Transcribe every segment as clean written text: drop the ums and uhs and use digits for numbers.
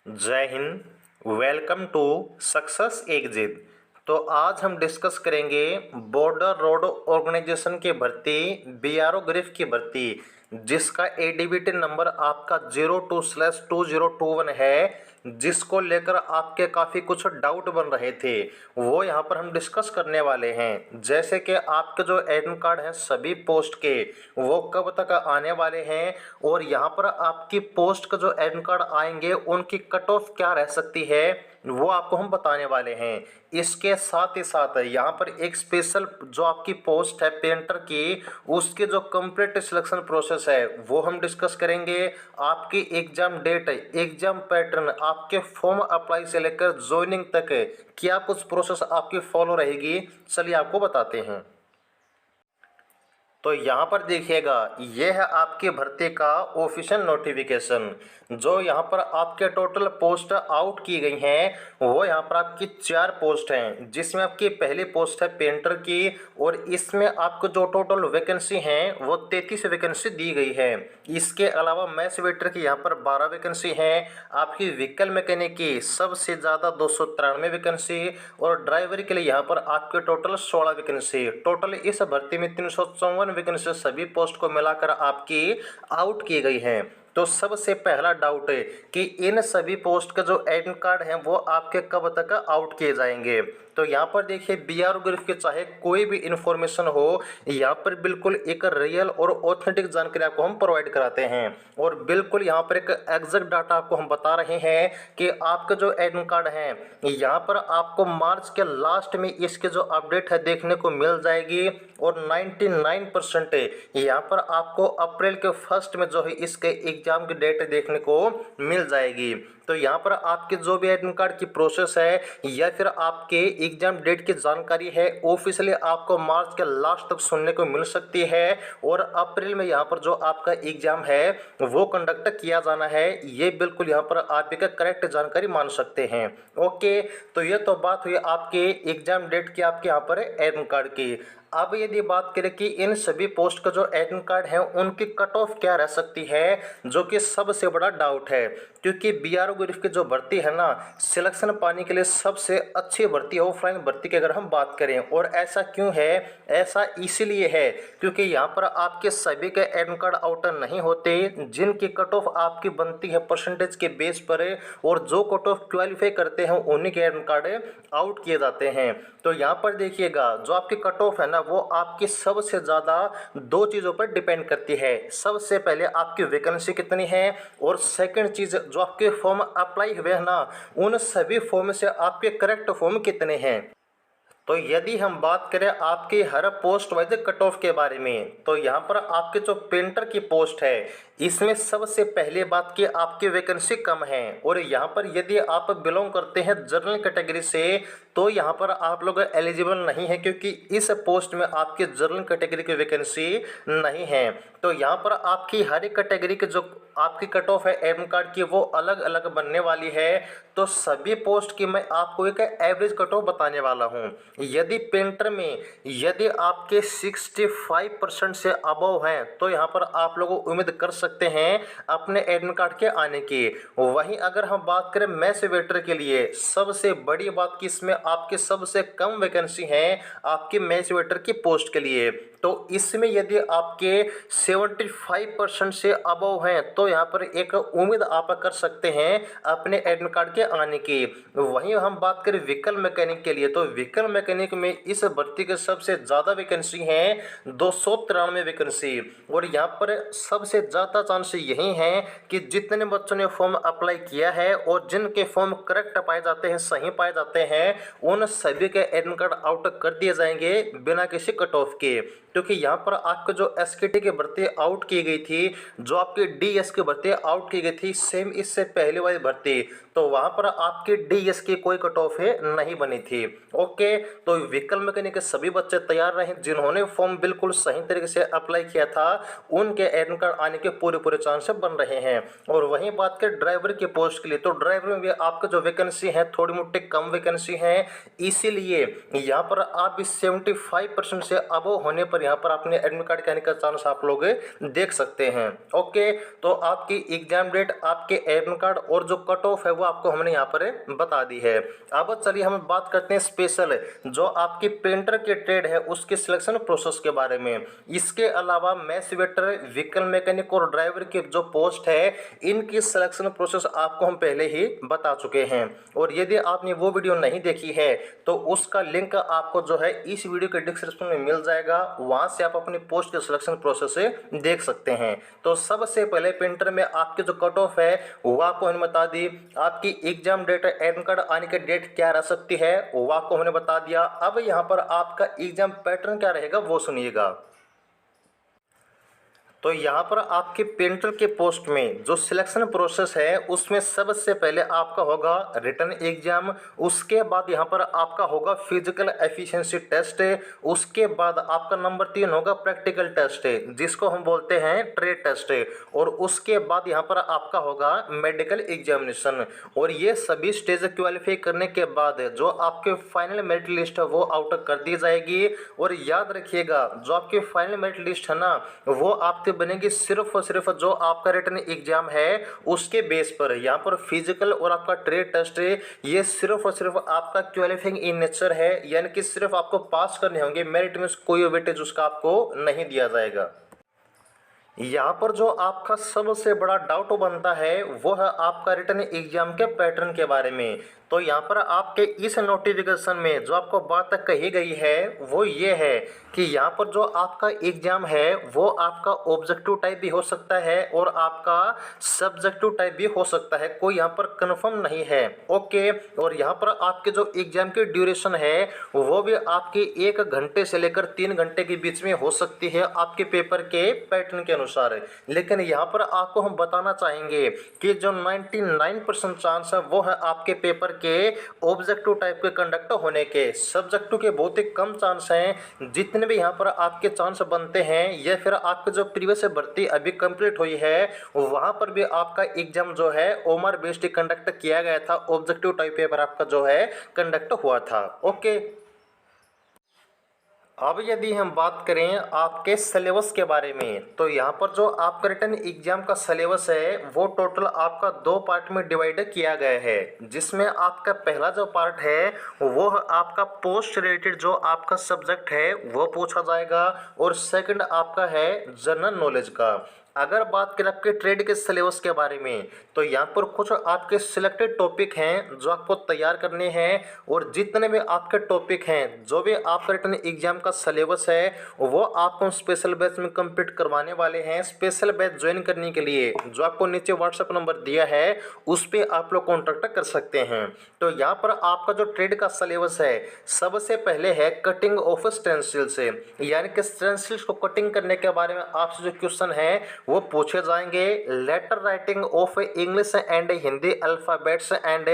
जय हिंद। Welcome to success exit. तो आज हम डिस्कस करेंगे बॉर्डर रोड ऑर्गेनाइजेशन की भर्ती, बीआरओ ग्रिफ की भर्ती, जिसका एडीबीटी नंबर आपका 02/2021 है, जिसको लेकर आपके काफ़ी कुछ डाउट बन रहे थे, वो यहाँ पर हम डिस्कस करने वाले हैं। जैसे कि आपके जो एडमिट कार्ड हैं सभी पोस्ट के, वो कब तक आने वाले हैं, और यहाँ पर आपकी पोस्ट का जो एडमिट कार्ड आएंगे उनकी कट ऑफ क्या रह सकती है, वो आपको हम बताने वाले हैं। इसके साथ ही साथ यहाँ पर एक स्पेशल जो आपकी पोस्ट है पेंटर की, उसके जो कंप्लीट सिलेक्शन प्रोसेस है वो हम डिस्कस करेंगे। आपकी एग्जाम डेट, एग्जाम पैटर्न, आपके फॉर्म अप्लाई से लेकर ज्वाइनिंग तक क्या कुछ प्रोसेस आपकी फॉलो रहेगी, चलिए आपको बताते हैं। तो यहाँ पर देखिएगा, ये है आपकी भर्ती का ऑफिशियल नोटिफिकेशन। जो यहाँ पर आपके टोटल पोस्ट आउट की गई हैं, वो यहाँ पर आपकी 4 पोस्ट हैं, जिसमें आपकी पहली पोस्ट है पेंटर की, और इसमें आपको जो टोटल वैकेंसी हैं वो 33 वैकेंसी दी गई है। इसके अलावा मैथ्स वेटर की यहाँ पर 12 वैकेंसी हैं। आपकी व्हीकल मैकेनिक की सबसे ज़्यादा 293 वैकेंसी, और ड्राइवर के लिए यहाँ पर आपके टोटल 16 वैकेंसी। टोटल इस भर्ती में 354 वैकेंसी सभी पोस्ट को मिलाकर आपकी आउट की गई हैं। तो सबसे पहला डाउट है कि इन सभी पोस्ट का जो एडमिट कार्ड हैं वो आपके कब तक आउट किए जाएंगे। तो यहाँ पर देखिए, बीआरओ ग्रिफ के चाहे कोई भी इंफॉर्मेशन हो, यहाँ पर बिल्कुल एक रियल और ऑथेंटिक जानकारी आपको हम प्रोवाइड कराते हैं, और बिल्कुल यहाँ पर एक एग्जैक्ट डाटा आपको हम बता रहे हैं कि आपका जो एडमिट कार्ड है यहाँ पर आपको मार्च के लास्ट में इसके जो अपडेट है देखने को मिल जाएगी, और 99% यहाँ पर आपको अप्रैल के फर्स्ट में जो है इसके एग्जाम की डेट देखने को मिल जाएगी। तो यहाँ पर आपके जो भी एडमिट कार्ड की प्रोसेस है या फिर आपके एग्जाम डेट की जानकारी है, ऑफिशियली आपको मार्च के लास्ट तक सुनने को मिल सकती है, और अप्रैल में यहाँ पर जो आपका एग्जाम है वो कंडक्ट किया जाना है। ये बिल्कुल यहाँ पर आप एक करेक्ट जानकारी मान सकते हैं। ओके, तो ये तो बात हुई आपके एग्जाम डेट की, आपके यहाँ पर एडमिट कार्ड की। अब यदि बात करें कि इन सभी पोस्ट का जो एडमिट कार्ड है उनकी कट ऑफ क्या रह सकती है, जो कि सबसे बड़ा डाउट है, क्योंकि बीआरओ ग्रिफ की जो भर्ती है ना, सिलेक्शन पाने के लिए सबसे अच्छी भर्ती है ऑफलाइन भर्ती की अगर हम बात करें। और ऐसा क्यों है? ऐसा इसीलिए है क्योंकि यहाँ पर आपके सभी के एडमिट कार्ड आउट नहीं होते, जिनकी कट ऑफ आपकी बनती है परसेंटेज के बेस पर, और जो कट ऑफ क्वालिफाई करते हैं उन्हीं के एडमिट कार्ड आउट किए जाते हैं। तो यहाँ पर देखिएगा, जो आपकी कट ऑफ है ना, वो आपकी सबसे ज़्यादा 2 चीज़ों पर डिपेंड करती है। सबसे पहले आपकी वैकेंसी कितनी है, और सेकंड चीज़ जो आपके फॉर्म अप्लाई हुए हैं ना, उन सभी फॉर्म से आपके करेक्ट फॉर्म कितने हैं। तो यदि हम बात करें आपके हर पोस्ट वाइज कट ऑफ के बारे में, तो यहाँ पर आपके जो पेंटर की पोस्ट है इसमें सबसे पहले बात की आपकी वैकेंसी कम है, और यहाँ पर यदि आप बिलोंग करते हैं जनरल कैटेगरी से तो यहाँ पर आप लोग एलिजिबल नहीं है, क्योंकि इस पोस्ट में आपकी जनरल कैटेगरी की वैकेंसी नहीं है। तो यहाँ पर आपकी हर एक कैटेगरी के जो आपकी कट ऑफ है एडमिट कार्ड की वो अलग अलग बनने वाली है। तो सभी पोस्ट की मैं आपको एक एवरेज कट ऑफ बताने वाला हूँ। यदि पेंटर में यदि आपके 65% से अबव हैं तो यहाँ पर आप लोग उम्मीद कर सकते हैं अपने एडमिट कार्ड के आने की। वहीं अगर हम बात करें मैथ्स वेटर के लिए, सबसे बड़ी बात कि इसमें आपकी सबसे कम वैकेंसी है आपकी मैथ्स वेटर की पोस्ट के लिए। तो इसमें यदि आपके 75% से अबव हैं तो यहाँ पर एक उम्मीद आप कर सकते हैं अपने एडमिट कार्ड के आने की। वहीं हम बात करें व्हीकल मैकेनिक के लिए, तो व्हीकल मैकेनिक में इस भर्ती के सबसे ज़्यादा वैकेंसी हैं 293 वैकेंसी, और यहाँ पर सबसे ज़्यादा चांस यही हैं कि जितने बच्चों ने फॉर्म अप्लाई किया है और जिनके फॉर्म करेक्ट पाए जाते हैं, सही पाए जाते हैं, उन सभी के एडमिट कार्ड आउट कर दिए जाएंगे बिना किसी कट ऑफ के। क्योंकि यहाँ पर आपको जो एसकेटी की भर्ती आउट की गई थी, जो आपकी डीएस की भर्ती आउट की गई थी सेम इससे पहले वाली भर्ती, तो वहाँ पर आपकी डीएस की कोई कट ऑफ नहीं बनी थी। ओके, तो व्हीकल मैकेनिक के सभी बच्चे तैयार रहें जिन्होंने फॉर्म बिल्कुल सही तरीके से अप्लाई किया था, उनके एडमिट कार्ड आने की पूरे पूरे चांस बन रहे हैं। और वहीं बात करें ड्राइवर के पोस्ट के लिए, तो ड्राइवर में भी आपका जो वैकेंसी है थोड़ी मोटी कम वैकेंसी है, इसीलिए यहाँ पर आप भी 75% से अबव होने पर यहाँ पर अपने एडमिट कार्ड के आने का चांस आप लोग देख सकते हैं। ओके, तो आपकी एग्जाम डेट, आपके एडमिट कार्ड और जो कट ऑफ है वो आपको हमने यहाँ पर बता दी है। अब चलिए हम बात करते हैं स्पेशल जो आपकी पेंटर के ट्रेड है उसके सिलेक्शन प्रोसेस के बारे में। इसके अलावा मैथ वेटर, व्हीकल मैकेनिक और ड्राइवर की जो पोस्ट है इनकी सिलेक्शन प्रोसेस आपको हम पहले ही बता चुके हैं। और यदि आपने वो वीडियो नहीं देखी है तो उसका लिंक आपको जो है इस वीडियो के डिस्क्रिप्शन में मिल जाएगा, वहां से आप अपनी पोस्ट के सिलेक्शन प्रोसेस से देख सकते हैं। तो सबसे पहले पेंटर में आपकी जो कट ऑफ है वो आपको हमने बता दी, आपकी एग्जाम डेट, एडमिट कार्ड आने की डेट क्या रह सकती है वो आपको हमने बता दिया। अब यहाँ पर आपका एग्जाम पैटर्न क्या रहेगा वो सुनिएगा। तो यहाँ पर आपके पेंटर के पोस्ट में जो सिलेक्शन प्रोसेस है उसमें सबसे पहले आपका होगा रिटन एग्जाम, उसके बाद यहाँ पर आपका होगा फिजिकल एफिशिएंसी टेस्ट, उसके बाद आपका नंबर 3 होगा प्रैक्टिकल टेस्ट जिसको हम बोलते हैं ट्रेड टेस्ट, और उसके बाद यहाँ पर आपका होगा मेडिकल एग्जामिनेशन। और ये सभी स्टेज क्वालिफाई करने के बाद जो आपके फाइनल मेरिट लिस्ट है वो आउट कर दी जाएगी। और याद रखिएगा जो आपकी फाइनल मेरिट लिस्ट है ना वो आपके बनेगी सिर्फ और सिर्फ जो आपका रिटन एग्जाम है उसके बेस पर। यहाँ पर फिजिकल और आपका ट्रेड टेस्ट ये सिर्फ और सिर्फ आपका क्वालिफाइंग इन नेचर है, यानी कि सिर्फ आपको पास करने होंगे, मेरिट में कोई वेटेज उसका आपको नहीं दिया जाएगा। यहाँ पर जो आपका सबसे बड़ा डाउट बनता है वो है आपका रिटन एग्जाम के पैटर्न के बारे में। तो यहाँ पर आपके इस नोटिफिकेशन में जो आपको बात कही गई है वो ये है कि यहाँ पर जो आपका एग्जाम है वो आपका ऑब्जेक्टिव टाइप भी हो सकता है और आपका सब्जेक्टिव टाइप भी हो सकता है, कोई यहाँ पर कंफर्म नहीं है। ओके, और यहाँ पर आपके जो एग्जाम की ड्यूरेशन है वो भी आपकी 1 घंटे से लेकर 3 घंटे के बीच में हो सकती है आपके पेपर के पैटर्न के अनुसार। लेकिन यहाँ पर आपको हम बताना चाहेंगे कि जो 99% चांस है वो है आपके पेपर के ऑब्जेक्टिव टाइप के कंडक्ट होने के, सब्जेक्टिव के बहुत ही कम चांस हैं। जितने भी यहाँ पर आपके चांस बनते हैं या फिर आपके जो प्रीवियस भर्ती अभी कंप्लीट हुई है वहाँ पर भी आपका एग्जाम जो है ओमआर बेस्ड कंडक्ट किया गया था, ऑब्जेक्टिव टाइप पेपर आपका जो है कंडक्ट हुआ था। ओके, अब यदि हम बात करें आपके सिलेबस के बारे में, तो यहाँ पर जो आपका रिटन एग्जाम का सिलेबस है वो टोटल आपका 2 पार्ट में डिवाइड किया गया है, जिसमें आपका पहला जो पार्ट है वो आपका पोस्ट रिलेटेड जो आपका सब्जेक्ट है वो पूछा जाएगा, और सेकंड आपका है जनरल नॉलेज का। अगर बात करें आपके ट्रेड के सिलेबस के बारे में, तो यहाँ पर कुछ आपके सिलेक्टेड टॉपिक हैं जो आपको तैयार करने हैं, और जितने भी आपके टॉपिक हैं जो भी आपका रिटन एग्जाम का सिलेबस है वो आपको स्पेशल बैच में कंप्लीट करवाने वाले हैं। स्पेशल बैच ज्वाइन करने के लिए जो आपको नीचे व्हाट्सएप नंबर दिया है उस पर आप लोग कॉन्टैक्ट कर सकते हैं। तो यहाँ पर आपका जो ट्रेड का सिलेबस है सबसे पहले है कटिंग ऑफ स्टेंसिल्स, यानी कि स्टेंसिल्स को कटिंग करने के बारे में आपसे जो क्वेश्चन है वो पूछे जाएंगे। Letter writing of English and Hindi alphabets and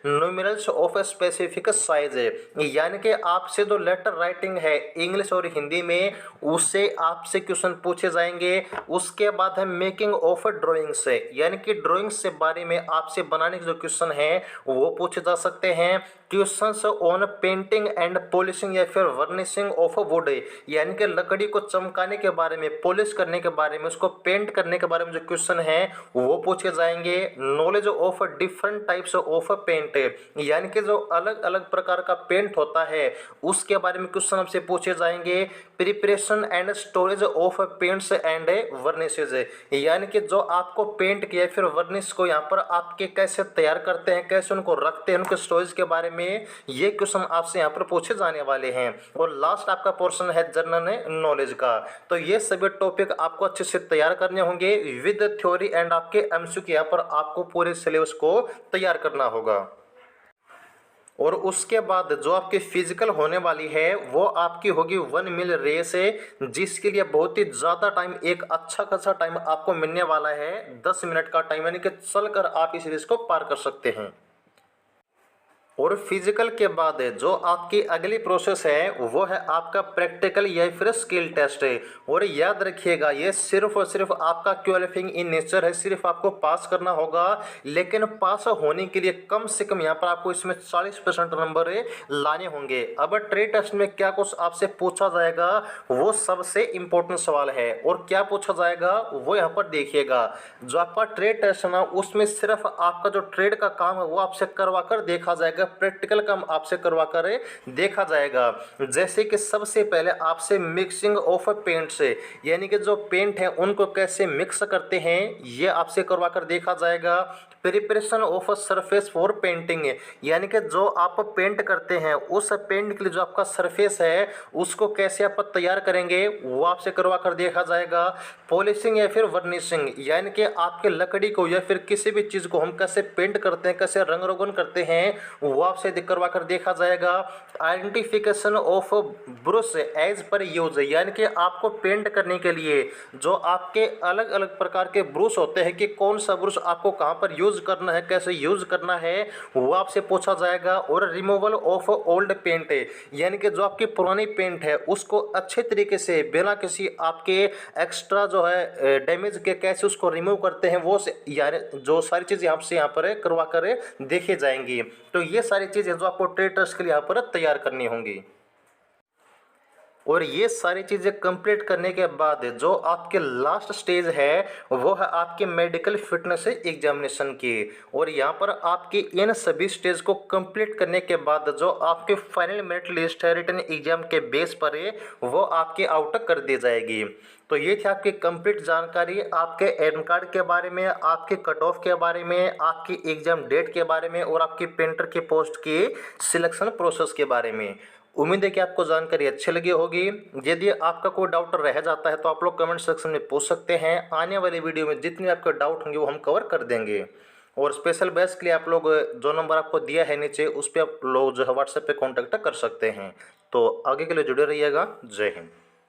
numerals of specific size, यानी कि आपसे जो लेटर राइटिंग है इंग्लिश और हिंदी में उससे आपसे क्वेश्चन पूछे जाएंगे। उसके बाद है मेकिंग ऑफ ड्राइंग्स, यानी कि ड्राइंग्स के बारे में आपसे बनाने के जो क्वेश्चन है वो पूछे जा सकते हैं। Questions on painting and polishing या फिर वर्निशिंग ऑफ वुड, यानी कि लकड़ी को चमकाने के बारे में, पॉलिश करने के बारे में, उसको पेंट करने के बारे में जो क्वेश्चन है वो पूछे जाएंगे। Knowledge of different types of paint, यानी कि जो अलग अलग प्रकार का पेंट होता है उसके बारे में क्वेश्चन आपसे पूछे जाएंगे। Preparation and storage of paints and varnishes, यानी कि जो आपको पेंट किया फिर वर्निश को यहाँ पर आपके कैसे तैयार करते हैं, कैसे उनको रखते हैं, उनके स्टोरेज के बारे में ये क्वेश्चन आपसे यहाँ पर पूछे जाने वाले हैं। और लास्ट आपका पोर्शन है जनरल नॉलेज का। तो ये सभी टॉपिक आपको अच्छे से तैयार करने होंगे विद थ्योरी एंड आपके एमसीक्यू, यहाँ पर आपको पूरे सिलेबस को तैयार करना होगा। और उसके बाद जो आपकी फिजिकल होने वाली है वो आपकी होगी 1 मील रेस है, जिसके लिए बहुत ही ज़्यादा टाइम, एक अच्छा खासा टाइम आपको मिलने वाला है, 10 मिनट का टाइम, यानी कि चलकर आप इस रेस को पार कर सकते हैं। और फिजिकल के बाद जो आपकी अगली प्रोसेस है वो है आपका प्रैक्टिकल या फिर स्किल टेस्ट है। और याद रखिएगा ये सिर्फ और सिर्फ आपका क्वालिफाइंग इन नेचर है, सिर्फ आपको पास करना होगा। लेकिन पास होने के लिए कम से कम यहाँ पर आपको इसमें 40% नंबर लाने होंगे। अब ट्रेड टेस्ट में क्या कुछ आपसे पूछा जाएगा वो सबसे इम्पोर्टेंट सवाल है। और क्या पूछा जाएगा वो यहाँ पर देखिएगा। जो आपका ट्रेड टेस्ट है ना उसमें सिर्फ आपका जो ट्रेड का काम है वो आपसे करवा कर देखा जाएगा, प्रैक्टिकल काम आपसे करवा कर देखा जाएगा। जैसे कि सबसे पहले आपसे मिक्सिंग ऑफ पेंट से, यानी कि जो पेंट है उनको कैसे मिक्स करते हैं ये आपसे करवा कर देखा जाएगा। Preparation of surface for painting, यानी कि जो आप पेंट करते हैं उस पेंट के लिए जो आपका सरफेस है उसको कैसे आप तैयार करेंगे वो आपसे करवा कर देखा जाएगा। पॉलिशिंग या फिर वर्निशिंग, यानी कि आपके लकड़ी को या फिर किसी भी चीज़ को हम कैसे पेंट करते हैं, कैसे रंग रोगन करते हैं वो आपसे करवा कर देखा जाएगा। Identification of brush as per use, यानी कि आपको पेंट करने के लिए जो आपके अलग अलग प्रकार के ब्रश होते हैं कि कौन सा ब्रश आपको कहाँ पर यूज करना है, कैसे यूज करना है वो आपसे पूछा जाएगा। और रिमूवल ऑफ ओल्ड पेंट, यानी कि जो आपकी पुरानी पेंट है उसको अच्छे तरीके से बिना किसी आपके एक्स्ट्रा जो है डैमेज के कैसे उसको रिमूव करते हैं वो यानी जो सारी चीज़ें आपसे यहाँ पर करवा कर देखी जाएंगी। तो ये सारी चीज़ें जो आपको ट्रेड टेस्ट के लिए यहाँ पर तैयार करनी होंगी। और ये सारी चीज़ें कंप्लीट करने के बाद जो आपके लास्ट स्टेज है वो है आपके मेडिकल फिटनेस एग्जामिनेशन की। और यहाँ पर आपकी इन सभी स्टेज को कंप्लीट करने के बाद जो आपके फाइनल मेरिट लिस्ट है रिटन एग्जाम के बेस पर वो आपकी आउट कर दी जाएगी। तो ये थी आपकी कंप्लीट जानकारी आपके एडमिट कार्ड के बारे में, आपके कट ऑफ के बारे में, आपकी एग्जाम डेट के बारे में और आपकी पेंटर की पोस्ट की सिलेक्शन प्रोसेस के बारे में। उम्मीद है कि आपको जानकारी अच्छी लगी होगी। यदि आपका कोई डाउट रह जाता है तो आप लोग कमेंट सेक्शन में पूछ सकते हैं। आने वाली वीडियो में जितने आपके डाउट होंगे वो हम कवर कर देंगे। और स्पेशल बैच के लिए आप लोग जो नंबर आपको दिया है नीचे उस पर आप लोग जो है व्हाट्सएप पे कांटेक्ट कर सकते हैं। तो आगे के लिए जुड़े रहिएगा। जय हिंद।